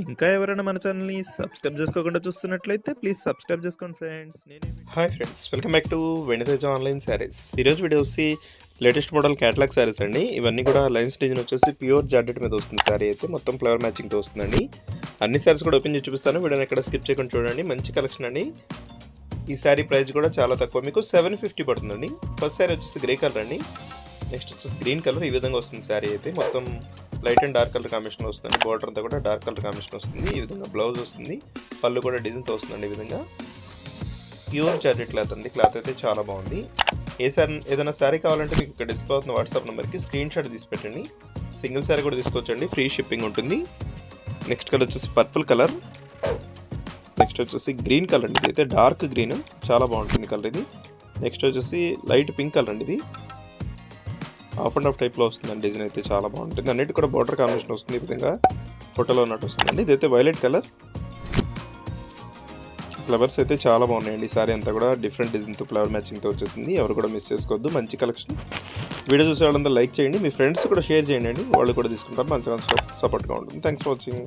ఇంకా ఎవరైనా మన ఛానల్‌ని సబ్స్క్రైబ్ చేసుకోకుండా చూస్తున్నట్లయితే ప్లీజ్ సబ్స్క్రైబ్ చేసుకోండి friends. Hi friends, welcome back to వెనితేజ ఆన్లైన్ శారీస్. ఈరోజు వీడియో వచ్చి లేటెస్ట్ మోడల్ క్యాటలాగ్ శారీస్ అండి. ఇవన్నీ కూడా లైన్స్ డిజైన్ వచ్చేసి ప్యూర్ జార్జెట్ మీద వస్తుంది. శారీ అయితే మొత్తం ఫ్లవర్ మ్యాచింగ్తో వస్తుందండి. అన్ని శారీస్ కూడా ఓపెన్ చేసి చూపిస్తాను. వీడియోని ఎక్కడ స్కిప్ చేయకుండా చూడండి. మంచి కలెక్షన్ అండి. ఈ శారీ ప్రైస్ కూడా చాలా తక్కువ, మీకు 750 పడుతుందండి. ఫస్ట్ శారీ వచ్చేసి గ్రే కలర్ అండి. నెక్స్ట్ వచ్చేసి గ్రీన్ కలర్. ఈ విధంగా వస్తుంది శారీ అయితే. మొత్తం light and dark colour combination వస్తుంది. బార్డర్ అంతా కూడా డార్క్ కలర్ కాంబినేషన్ వస్తుంది. ఈ విధంగా బ్లౌజ్ వస్తుంది. పళ్ళు కూడా డిజైన్తో వస్తుందండి. ఈ విధంగా ప్యూర్ జార్జెట్ క్లాత్ అండి. క్లాత్ అయితే చాలా బాగుంది. ఏదైనా శారీ కావాలంటే మీకు ఇక్కడ డిస్ప్లే అవుతున్న వాట్సాప్ నెంబర్కి స్క్రీన్ షాట్ తీసి పెట్టండి. సింగిల్ శారీ కూడా తీసుకోవచ్చండి, ఫ్రీ షిప్పింగ్ ఉంటుంది. నెక్స్ట్ కలర్ వచ్చేసి పర్పుల్ కలర్. నెక్స్ట్ వచ్చేసి గ్రీన్ కలర్ అండి. ఇది అయితే డార్క్ గ్రీన్, చాలా బాగుంటుంది కలర్ ఇది. నెక్స్ట్ వచ్చేసి లైట్ పింక్ కలర్ అండి. ఇది హాఫ్ అండ్ హాఫ్ టైప్లో వస్తుందండి. డిజైన్ అయితే చాలా బాగుంటుంది. అన్నిటి కూడా బార్డర్ కాంబినేషన్ వస్తుంది. ఈ విధంగా ఫోటోలో ఉన్నట్టు వస్తుందండి. ఇదైతే వైలెట్ కలర్. ఫ్లవర్స్ అయితే చాలా బాగున్నాయండి. ఈ సారీ అంతా కూడా డిఫరెంట్ డిజైన్తో ఫ్లవర్ మ్యాచింగ్తో వచ్చేసింది. ఎవరు కూడా మిస్ చేసుకోవద్దు. మంచి కలెక్షన్. వీడియో చూసే వాళ్ళంతా లైక్ చేయండి. మీ ఫ్రెండ్స్ కూడా షేర్ చేయండి. వాళ్ళు కూడా తీసుకుంటారు. మంచిగా సపోర్ట్గా ఉంటుంది. Thanks for watching.